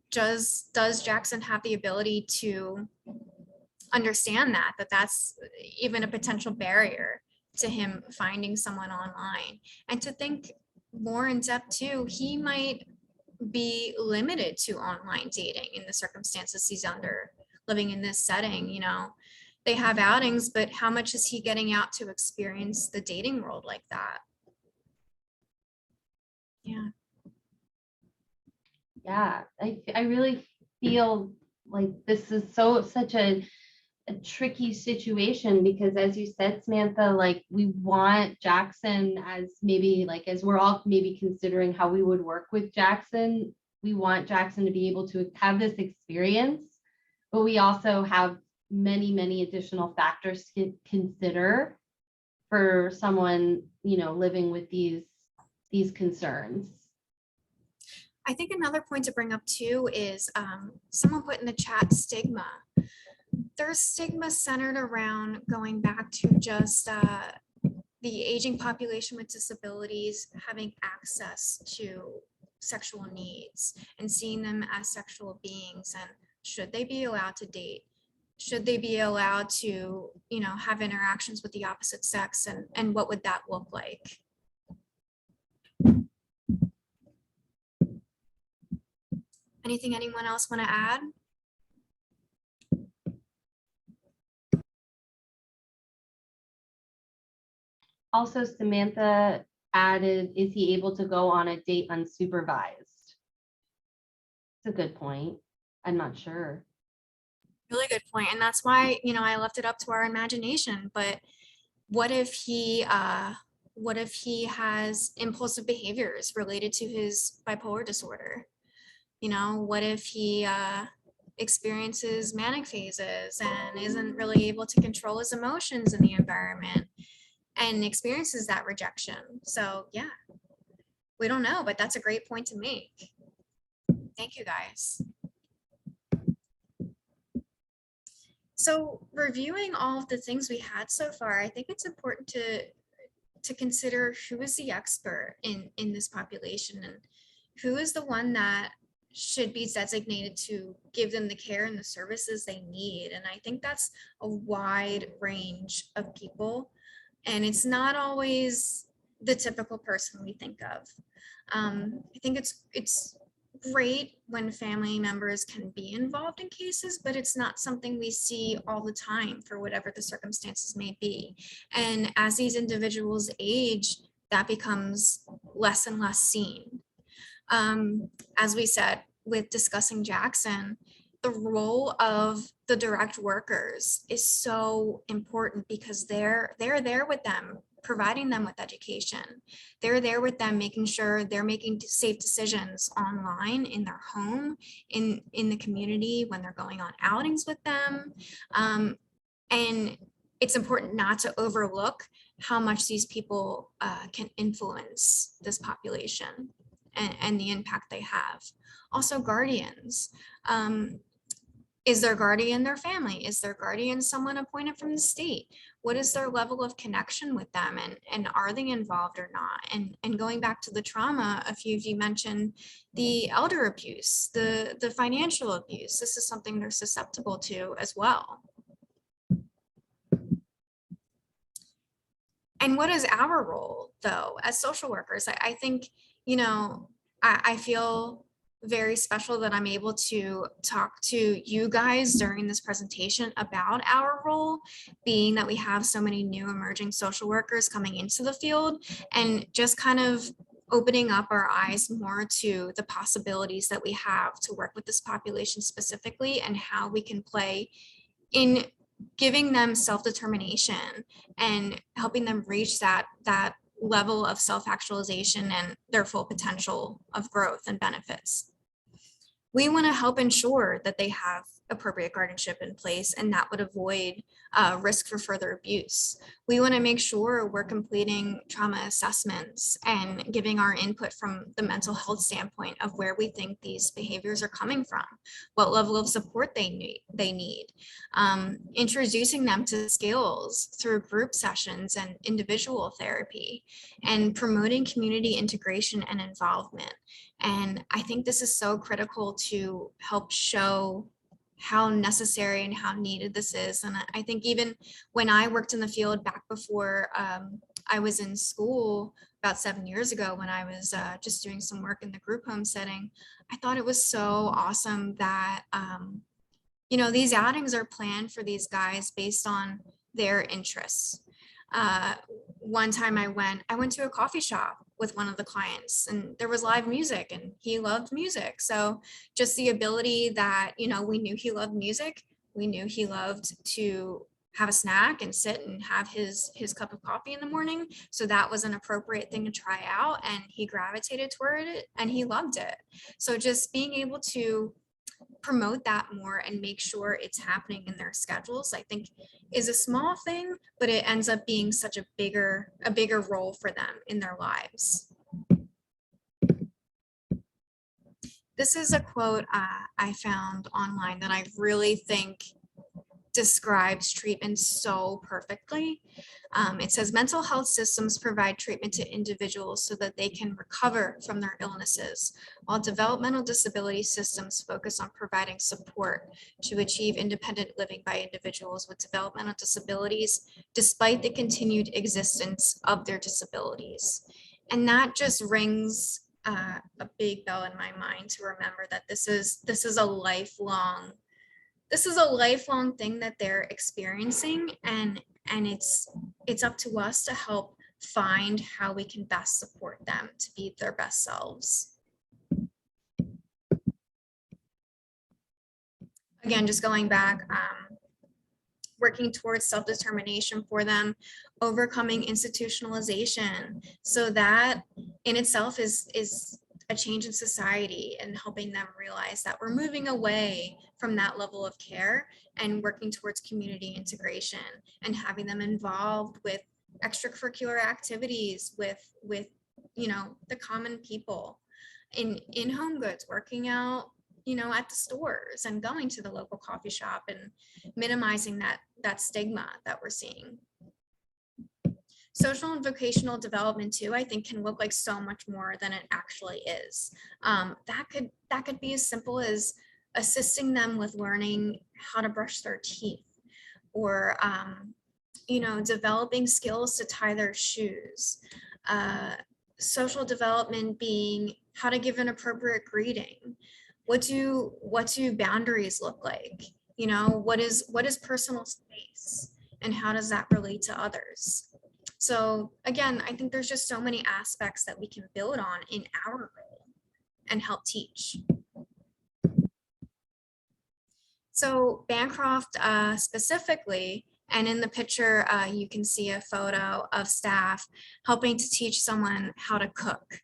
does Jackson have the ability to understand that that's even a potential barrier to him finding someone online? And to think more in depth too, he might be limited to online dating in the circumstances he's under, living in this setting. They have outings, but how much is he getting out to experience the dating world like that? Yeah, I really feel like this is such a tricky situation, because as you said, Samantha, like we want Jackson, as maybe like as we're all maybe considering how we would work with Jackson, we want Jackson to be able to have this experience, but we also have many additional factors to consider for someone living with these concerns. I think another point to bring up too is someone put in the chat stigma. There's stigma centered around going back to just the aging population with disabilities having access to sexual needs and seeing them as sexual beings. And should they be allowed to date? Should they be allowed to, have interactions with the opposite sex? And what would that look like? Anything anyone else want to add? Also, Samantha added, is he able to go on a date unsupervised? It's a good point. I'm not sure. Really good point. And that's why, I left it up to our imagination. But what if he has impulsive behaviors related to his bipolar disorder? What if he experiences manic phases and isn't really able to control his emotions in the environment and experiences that rejection? So yeah, we don't know, but that's a great point to make. Thank you, guys. So reviewing all of the things we had so far, I think it's important to consider who is the expert in this population and who is the one that should be designated to give them the care and the services they need. And I think that's a wide range of people. And it's not always the typical person we think of. I think it's great when family members can be involved in cases, but it's not something we see all the time for whatever the circumstances may be. And as these individuals age, that becomes less and less seen. As we said, with discussing Jackson, the role of the direct workers is so important because they're there with them, providing them with education. They're there with them, making sure they're making safe decisions online, in their home, in the community, when they're going on outings with them. And it's important not to overlook how much these people can influence this population and the impact they have. Also, guardians. Is their guardian their family? Is their guardian someone appointed from the state? What is their level of connection with them, and are they involved or not? And going back to the trauma, a few of you mentioned the elder abuse, the financial abuse. This is something they're susceptible to as well. And what is our role, though, as social workers? I think, I feel very special that I'm able to talk to you guys during this presentation about our role, being that we have so many new emerging social workers coming into the field, and just kind of opening up our eyes more to the possibilities that we have to work with this population specifically, and how we can play in giving them self-determination and helping them reach that level of self-actualization and their full potential of growth and benefits. We want to help ensure that they have appropriate guardianship in place, and that would avoid risk for further abuse. We want to make sure we're completing trauma assessments and giving our input from the mental health standpoint of where we think these behaviors are coming from, what level of support they need, introducing them to skills through group sessions and individual therapy, and promoting community integration and involvement. And I think this is so critical to help show how necessary and how needed this is. And I think even when I worked in the field back before I was in school about 7 years ago, when I was just doing some work in the group home setting, I thought it was so awesome that, these outings are planned for these guys based on their interests. One time I went to a coffee shop with one of the clients, and there was live music, and he loved music. So just the ability that, we knew he loved music. We knew he loved to have a snack and sit and have his cup of coffee in the morning. So that was an appropriate thing to try out, and he gravitated toward it and he loved it. So just being able to promote that more and make sure it's happening in their schedules, I think, is a small thing, but it ends up being such a bigger role for them in their lives. This is a quote I found online that I really think describes treatment so perfectly. It says, mental health systems provide treatment to individuals so that they can recover from their illnesses, while developmental disability systems focus on providing support to achieve independent living by individuals with developmental disabilities, despite the continued existence of their disabilities. And that just rings a big bell in my mind to remember that this is a lifelong thing that they're experiencing, and it's up to us to help find how we can best support them to be their best selves. Again, just going back, working towards self-determination for them, overcoming institutionalization. So that in itself is a change in society, and helping them realize that we're moving away from that level of care and working towards community integration, and having them involved with extracurricular activities with the common people in home goods, working out at the stores, and going to the local coffee shop, and minimizing that stigma that we're seeing. Social and vocational development too, I think, can look like so much more than it actually is. That could be as simple as assisting them with learning how to brush their teeth, or developing skills to tie their shoes. Social development being how to give an appropriate greeting. What do boundaries look like? What is personal space, and how does that relate to others? So again, I think there's just so many aspects that we can build on in our role and help teach. So Bancroft specifically, and in the picture, you can see a photo of staff helping to teach someone how to cook.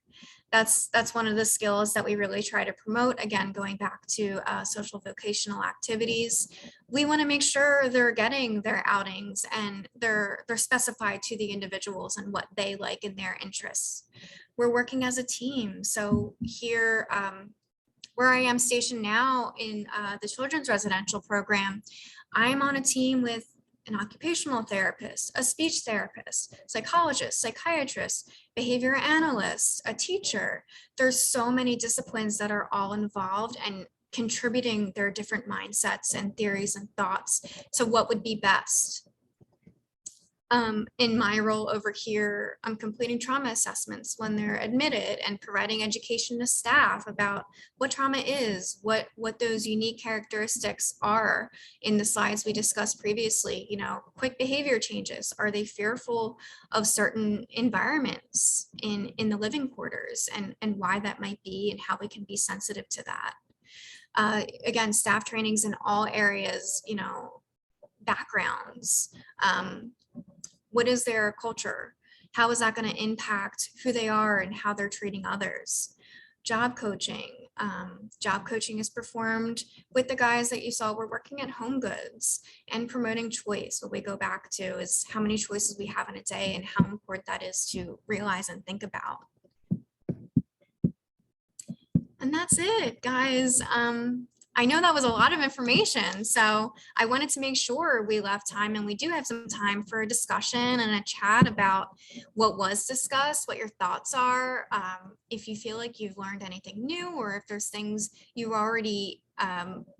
That's one of the skills that we really try to promote. Again, going back to social vocational activities, we want to make sure they're getting their outings and they're specified to the individuals and what they like and their interests. We're working as a team. So here, where I am stationed now in the children's residential program, I'm on a team with an occupational therapist, a speech therapist, psychologist, psychiatrist, behavior analyst, a teacher. There's so many disciplines that are all involved and contributing their different mindsets and theories and thoughts to what would be best. In my role over here, I'm completing trauma assessments when they're admitted and providing education to staff about what trauma is, what those unique characteristics are in the slides we discussed previously. Quick behavior changes. Are they fearful of certain environments in the living quarters, and why that might be and how we can be sensitive to that. Again, staff trainings in all areas, backgrounds. What is their culture? How is that going to impact who they are and how they're treating others? Job coaching. Job coaching is performed with the guys that you saw were working at Home Goods, and promoting choice. What we go back to is how many choices we have in a day and how important that is to realize and think about. And that's it, guys. I know that was a lot of information, so I wanted to make sure we left time, and we do have some time for a discussion and a chat about what was discussed, what your thoughts are, if you feel like you've learned anything new, or if there's things you already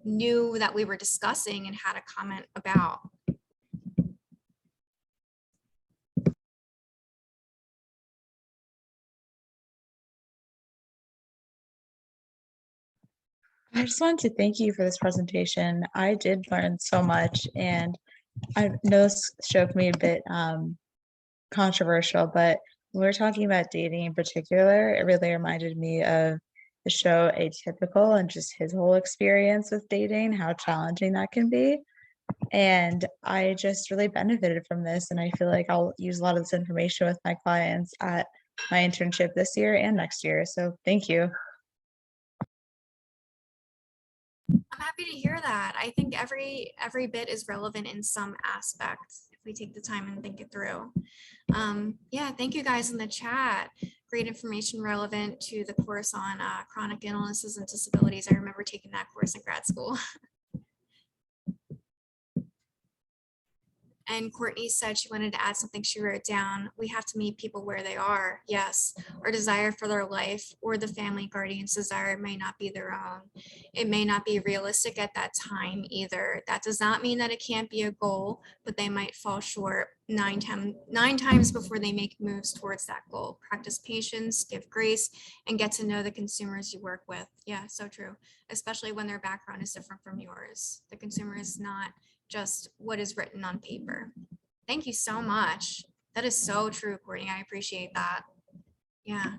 knew that we were discussing and had a comment about. I just wanted to thank you for this presentation. I did learn so much, and I know this show can be a bit controversial, but when we were talking about dating in particular, it really reminded me of the show Atypical and just his whole experience with dating, how challenging that can be. And I just really benefited from this, and I feel like I'll use a lot of this information with my clients at my internship this year and next year. So thank you. I'm happy to hear that. I think every bit is relevant in some aspects if we take the time and think it through. Yeah, thank you guys in the chat. Great information relevant to the course on chronic illnesses and disabilities. I remember taking that course in grad school. And Courtney said she wanted to add something she wrote down. We have to meet people where they are. Yes, our desire for their life or the family guardian's desire may not be their own. It may not be realistic at that time either. That does not mean that it can't be a goal, but they might fall short nine times before they make moves towards that goal. Practice patience, give grace, and get to know the consumers you work with. Yeah, so true. Especially when their background is different from yours. The consumer is not just what is written on paper. Thank you so much. That is so true, Courtney. I appreciate that. Yeah.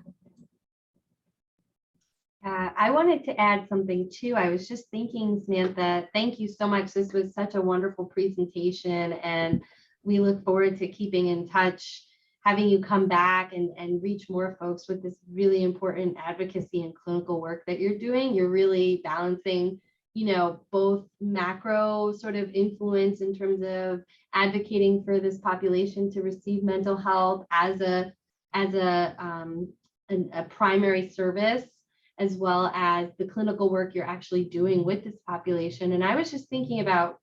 I wanted to add something too. I was just thinking, Samantha, thank you so much. This was such a wonderful presentation, and we look forward to keeping in touch, having you come back and reach more folks with this really important advocacy and clinical work that you're doing. You're really balancing, both macro sort of influence in terms of advocating for this population to receive mental health as a primary service, as well as the clinical work you're actually doing with this population. And I was just thinking about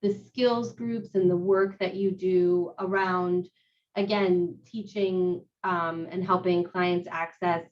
the skills groups and the work that you do around again, teaching and helping clients access,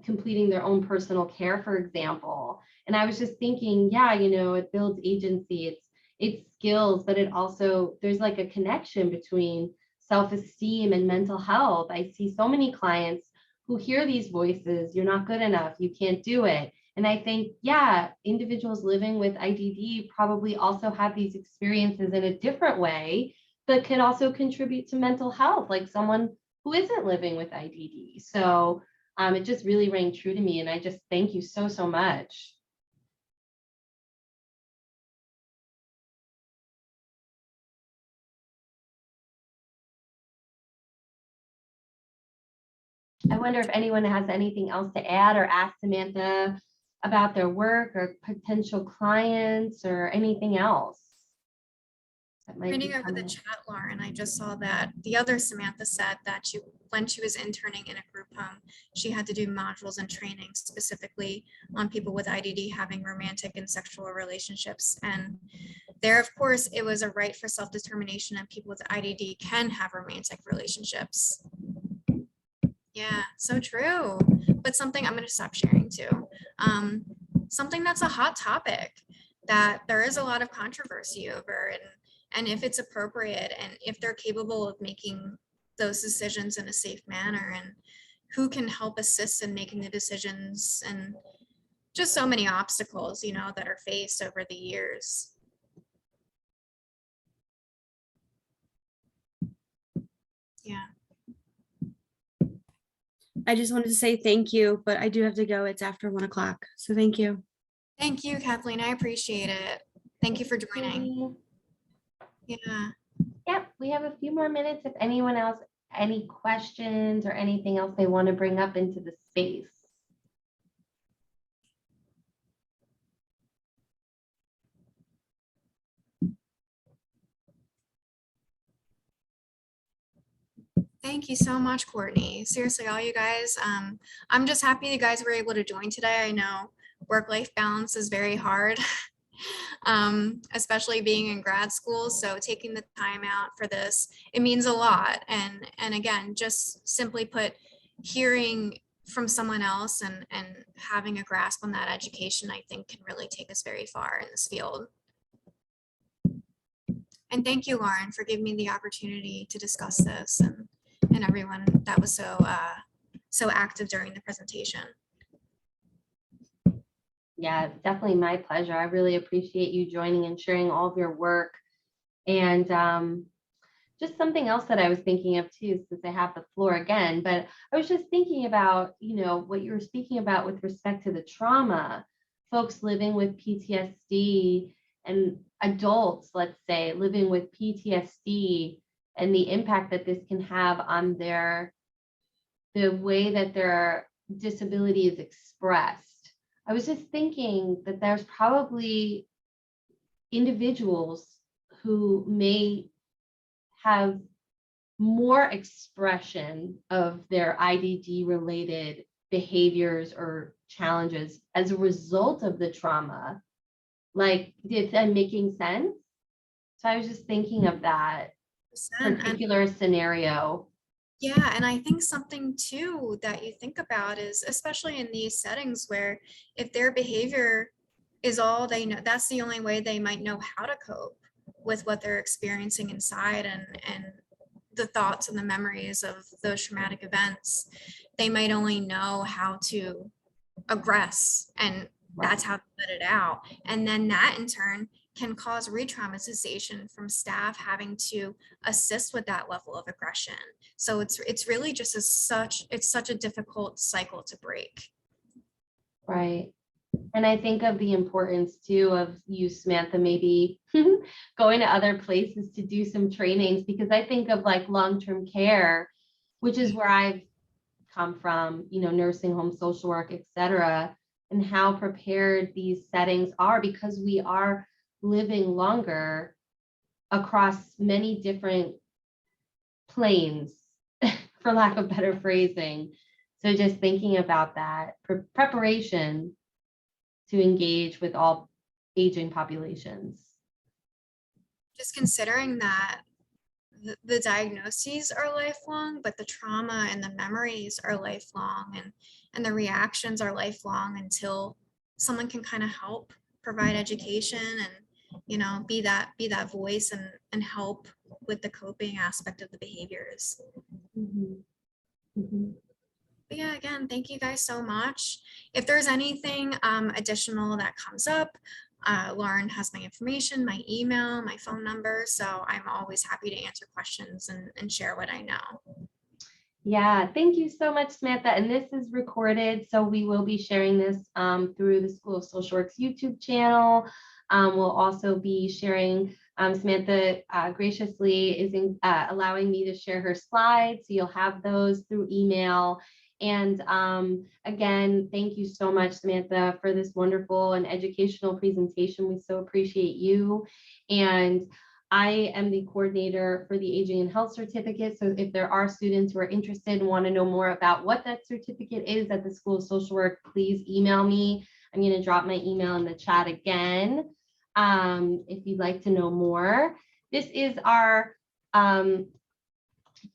completing their own personal care, for example. And I was just thinking, yeah, it builds agency, it's skills, but it also, there's like a connection between self-esteem and mental health. I see so many clients who hear these voices, you're not good enough, you can't do it. And I think, yeah, individuals living with IDD probably also have these experiences in a different way that could also contribute to mental health, like someone who isn't living with IDD. So it just really rang true to me. And I just thank you so, so much. I wonder if anyone has anything else to add or ask Samantha about their work or potential clients or anything else. That might be Reading over the coming. chat, Lauren, I just saw that the other Samantha said that when she was interning in a group home, she had to do modules and training specifically on people with IDD having romantic and sexual relationships. And there, of course, it was a right for self-determination, and people with IDD can have romantic relationships. Yeah, so true. But something I'm going to stop sharing too. Something that's a hot topic that there is a lot of controversy over, and if it's appropriate and if they're capable of making those decisions in a safe manner, and who can help assist in making the decisions, and just so many obstacles, that are faced over the years. Yeah. I just wanted to say thank you, but I do have to go. It's after 1 o'clock. So thank you. Thank you, Kathleen. I appreciate it. Thank you for joining. Yeah. Yep, we have a few more minutes. If anyone else, any questions or anything else they want to bring up into the space. Thank you so much, Courtney. Seriously, all you guys, I'm just happy you guys were able to join today. I know work-life balance is very hard, especially being in grad school. So taking the time out for this, it means a lot. And again, just simply put, hearing from someone else and having a grasp on that education, I think can really take us very far in this field. And thank you, Lauren, for giving me the opportunity to discuss this, and everyone that was so active during the presentation. Yeah, it's definitely my pleasure. I really appreciate you joining and sharing all of your work. And just something else that I was thinking of too, since I have the floor again, but I was just thinking about, what you were speaking about with respect to the trauma, folks living with PTSD and adults, let's say, living with PTSD and the impact that this can have on the way that their disability is expressed. I was just thinking that there's probably individuals who may have more expression of their IDD related behaviors or challenges as a result of the trauma. Like, is that making sense? So I was just thinking of that particular scenario. Yeah, and I think something too that you think about is, especially in these settings where if their behavior is all they know, that's the only way they might know how to cope with what they're experiencing inside, and the thoughts and the memories of those traumatic events, they might only know how to aggress, and that's how to let it out. And then that in turn can cause re-traumatization from staff having to assist with that level of aggression. So it's really just it's such a difficult cycle to break. Right. And I think of the importance too of you, Samantha, maybe going to other places to do some trainings, because I think of like long-term care, which is where I've come from, nursing home, social work, et cetera, and how prepared these settings are, because we are living longer across many different planes, for lack of better phrasing. So just thinking about that preparation to engage with all aging populations. Just considering that the diagnoses are lifelong, but the trauma and the memories are lifelong, and the reactions are lifelong until someone can kind of help provide education and, you know, be that voice and help with the coping aspect of the behaviors. But yeah, again, thank you guys so much. If there's anything additional that comes up, Lauren has my information, my email, my phone number. So I'm always happy to answer questions and share what I know. Yeah, thank you so much, Samantha. And this is recorded, so we will be sharing this through the School of Social Work's YouTube channel. We'll also be sharing, Samantha graciously is allowing me to share her slides, so you'll have those through email. And again, thank you so much, Samantha, for this wonderful and educational presentation. We so appreciate you. And I am the coordinator for the Aging and Health Certificate. So if there are students who are interested and want to know more about what that certificate is at the School of Social Work, please email me. I'm going to drop my email in the chat again if you'd like to know more. This is our, I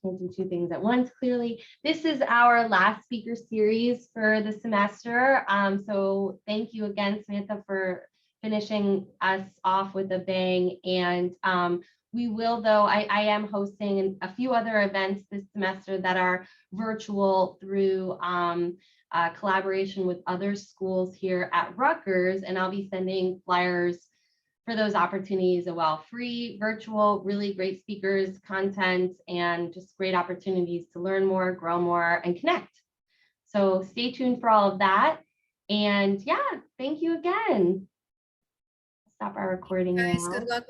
can't do two things at once, clearly. This is our last speaker series for the semester. So thank you again, Samantha, for finishing us off with a bang. And we will, though, I am hosting a few other events this semester that are virtual through collaboration with other schools here at Rutgers. And I'll be sending flyers for those opportunities as well. Free, virtual, really great speakers, content, and just great opportunities to learn more, grow more, and connect. So stay tuned for all of that. And yeah, thank you again. Stop our recording Guys, now. good luck with